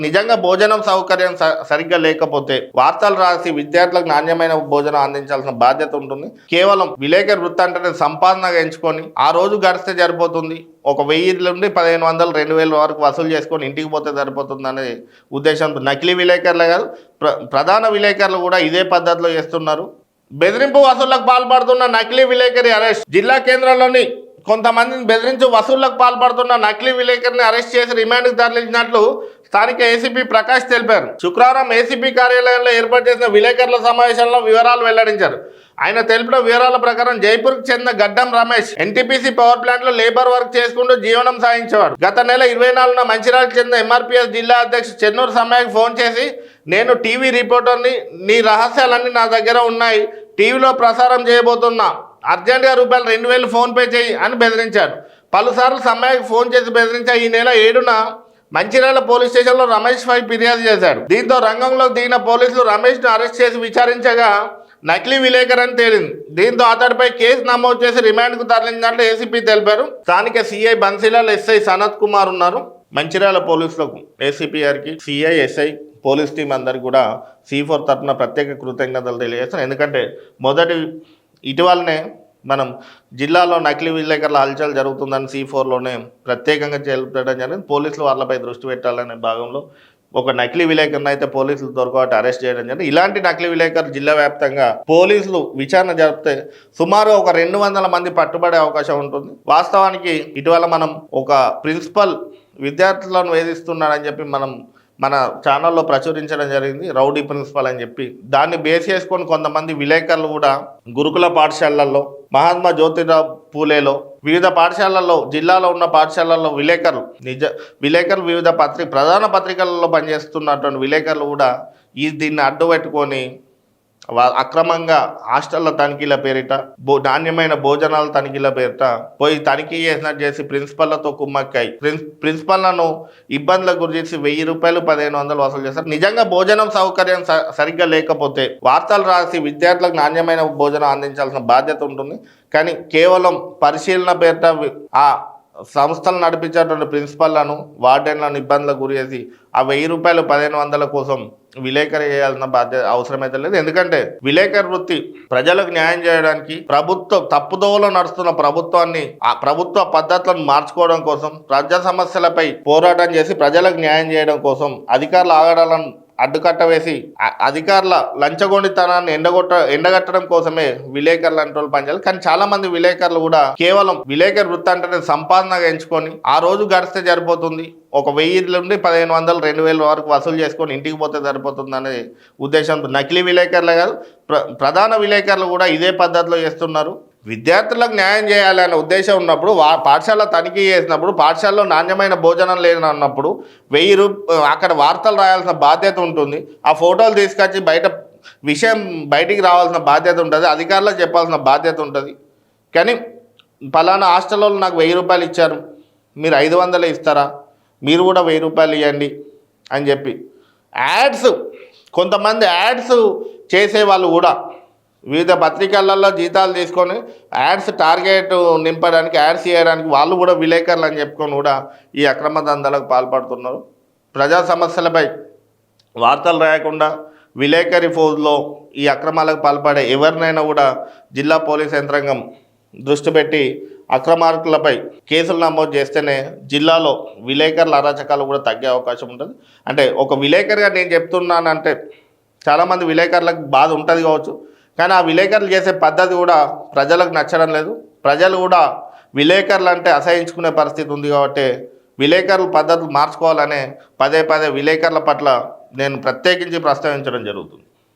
నిజంగా భోజనం సౌకర్యం సరిగ్గా లేకపోతే వార్తలు రాసి విద్యార్థులకు నాణ్యమైన భోజనం అందించాల్సిన బాధ్యత ఉంటుంది. కేవలం విలేకరు వృత్తి అంటేనే సంపాదనగా ఎంచుకొని ఆ రోజు గడిస్తే సరిపోతుంది, ఒక 1000 నుండి 1500 2000 వరకు వసూలు చేసుకొని ఇంటికి పోతే సరిపోతుంది అనే ఉద్దేశంతో నకిలీ విలేకరులే కాదు ప్రధాన విలేకరులు కూడా ఇదే పద్ధతిలో చేస్తున్నారు. బెదిరింపు వసూళ్లకు పాల్పడుతున్న నకిలీ విలేకరి అరెస్ట్. జిల్లా కేంద్రంలోని కొంతమందిని బెదిరించి వసూళ్లకు పాల్పడుతున్న నకిలీ విలేకరిని అరెస్ట్ చేసి రిమాండ్కు తరలించినట్లు స్థానిక ఏసీపీ ప్రకాష్ తెలిపారు. శుక్రవారం ఏసీపీ కార్యాలయంలో ఏర్పాటు చేసిన విలేకరుల సమావేశంలో వివరాలు వెల్లడించారు. ఆయన తెలిపిన వివరాల ప్రకారం జైపూర్కు చెందిన గడ్డం రమేష్ ఎన్టీపీసీ పవర్ ప్లాంట్ లో లేబర్ వర్క్ చేసుకుంటూ జీవనం సాగించేవాడు. గత నెల 24న మంచిర్యాలకు చెందిన ఎంఆర్పీఎస్ జిల్లా అధ్యక్షుడు చెన్నూరు సమ్మయ్యకు ఫోన్ చేసి, నేను టీవీ రిపోర్టర్ని, నీ రహస్యాలన్నీ నా దగ్గర ఉన్నాయి, టీవీలో ప్రసారం చేయబోతున్నా, అర్జెంటుగా రూపాయలు 2000 ఫోన్పే చేయి అని బెదిరించాడు. పలుసార్లు సమ్మయ్యకు ఫోన్ చేసి బెదిరించా. ఈ నెల 7న మంచిర్యాల పోలీస్ స్టేషన్లో రమేష్ పై ఫిర్యాదు చేశాడు. దీంతో రంగంలోకి దిగిన పోలీసులు రమేష్ను అరెస్ట్ చేసి విచారించగా నకిలీ విలేకరు అని తేలింది. దీంతో అతడిపై కేసు నమోదు చేసి రిమాండ్కు తరలించినట్లు ఏసీపీ తెలిపారు. స్థానిక సిఐ బన్సీలాల్, ఎస్ఐ సనత్ కుమార్ ఉన్నారు. మంచిర్యాల పోలీసులకు, ఏసీపీ గారికి, సిఐ, ఎస్ఐ, పోలీస్ టీం అందరికి కూడా C4 తరఫున ప్రత్యేక కృతజ్ఞతలు తెలియజేస్తాను. ఎందుకంటే ఇటీవలనే మనం జిల్లాలో నకిలీ విలేకరుల హల్చల్ జరుగుతుందని C4లోనే ప్రత్యేకంగా చెప్పడం జరిగింది. పోలీసులు వాళ్ళపై దృష్టి పెట్టాలనే భాగంలో ఒక నకిలీ విలేకరుని అయితే పోలీసులు దొరకబట్టి అరెస్ట్ చేయడం జరిగింది. ఇలాంటి నకిలీ విలేకరులు జిల్లా వ్యాప్తంగా పోలీసులు విచారణ జరిపితే సుమారు ఒక 200 మంది పట్టుబడే అవకాశం ఉంటుంది. వాస్తవానికి ఇటీవల మనం ఒక ప్రిన్సిపల్ విద్యార్థులను వేధిస్తున్నాడని చెప్పి మన ఛానల్లో ప్రచురించడం జరిగింది, రౌడీ ప్రిన్సిపల్ అని చెప్పి. దాన్ని బేస్ చేసుకొని కొంతమంది విలేకరులు కూడా గురుకుల పాఠశాలల్లో, మహాత్మా జ్యోతిరావు పూలేలో, వివిధ పాఠశాలల్లో, జిల్లాలో ఉన్న పాఠశాలల్లో విలేకరులు వివిధ ప్రధాన పత్రికలలో పనిచేస్తున్నటువంటి విలేకరులు కూడా దీన్ని అడ్డు పెట్టుకొని అక్రమంగా హాస్టళ్ల తనిఖీల పేరిట, నాణ్యమైన భోజనాల తనిఖీల పేరిట పోయి తనిఖీ చేసినట్టు చేసి ప్రిన్సిపల్లతో కుమ్మక్కాయి ప్రిన్సిపల్లను ఇబ్బందులకు గురి చేసి 1000 రూపాయలు 1500 వసూలు చేస్తారు. నిజంగా భోజనం సౌకర్యం సరిగ్గా లేకపోతే వార్తలు రాసి విద్యార్థులకు నాణ్యమైన భోజనం అందించాల్సిన బాధ్యత ఉంటుంది. కానీ కేవలం పరిశీలన పేరిట ఆ సంస్థలు నడిపించేటువంటి ప్రిన్సిపల్లను, వార్డెన్లను ఇబ్బందులకు గురి చేసి ఆ 1000 రూపాయలు 1500 కోసం విలేకరు చేయాల్సిన బాధ్యత అవసరమైతే లేదు. ఎందుకంటే విలేకరు వృత్తి ప్రజలకు న్యాయం చేయడానికి, తప్పుదోవలో నడుస్తున్న ప్రభుత్వాన్ని, ఆ ప్రభుత్వ పద్ధతులను మార్చుకోవడం కోసం, ప్రజా సమస్యలపై పోరాటం చేసి ప్రజలకు న్యాయం చేయడం కోసం, అధికారుల ఆగడాలను అడ్డుకట్ట వేసి అధికారుల లంచగొండితనాన్ని ఎండగట్టడం కోసమే విలేకరులు అంటే వాళ్ళు పనిచేయాలి. కానీ చాలా మంది విలేకరులు కూడా కేవలం విలేకరు వృత్తి అంటేనే సంపాదనగా ఎంచుకొని ఆ రోజు గడిస్తే సరిపోతుంది, ఒక 1000 నుండి 1500 2000 వరకు వసూలు చేసుకొని ఇంటికి పోతే సరిపోతుంది అనే ఉద్దేశంతో నకిలీ విలేకరులే కాదు ప్రధాన విలేకరులు కూడా ఇదే పద్ధతిలో చేస్తున్నారు. విద్యార్థులకు న్యాయం చేయాలనే ఉద్దేశం ఉన్నప్పుడు, పాఠశాల తనిఖీ చేసినప్పుడు, పాఠశాలలో నాణ్యమైన భోజనం లేనన్నప్పుడు 1000 అక్కడ వార్తలు రాయాల్సిన బాధ్యత ఉంటుంది. ఆ ఫోటోలు తీసుకొచ్చి విషయం బయటికి రావాల్సిన బాధ్యత ఉంటుంది, అధికారులకు చెప్పాల్సిన బాధ్యత ఉంటుంది. కానీ పలానా హాస్టల్లో నాకు 1000 రూపాయలు ఇచ్చారు, మీరు 500 ఇస్తారా, మీరు కూడా 1000 రూపాయలు ఇవ్వండి అని చెప్పి కొంతమంది యాడ్స్ చేసేవాళ్ళు కూడా వివిధ పత్రికలలో జీతాలు తీసుకొని యాడ్స్ టార్గెట్ నింపడానికి, యాడ్స్ చేయడానికి వాళ్ళు కూడా విలేకరులు అని చెప్పుకొని కూడా ఈ అక్రమ దందాలకు పాల్పడుతున్నారు. ప్రజా సమస్యలపై వార్తలు రాయకుండా విలేకరి ఫోజులో ఈ అక్రమాలకు పాల్పడే ఎవరినైనా కూడా జిల్లా పోలీస్ యంత్రాంగం దృష్టి పెట్టి అక్రమార్కులపై కేసులు నమోదు చేస్తేనే జిల్లాలో విలేకరుల అరాచకాలు కూడా తగ్గే అవకాశం ఉంటుంది. అంటే ఒక విలేకరిగా నేను చెప్తున్నానంటే చాలామంది విలేకరులకు బాధ ఉంటుంది కావచ్చు, కానీ ఆ విలేకరులు చేసే పద్ధతి కూడా ప్రజలకు నచ్చడం లేదు. ప్రజలు కూడా విలేకరులు అంటే అసహించుకునే పరిస్థితి ఉంది. కాబట్టి విలేకరుల పద్ధతులు మార్చుకోవాలనే పదే విలేకరుల పట్ల నేను ప్రత్యేకించి ప్రస్తావించడం జరుగుతుంది.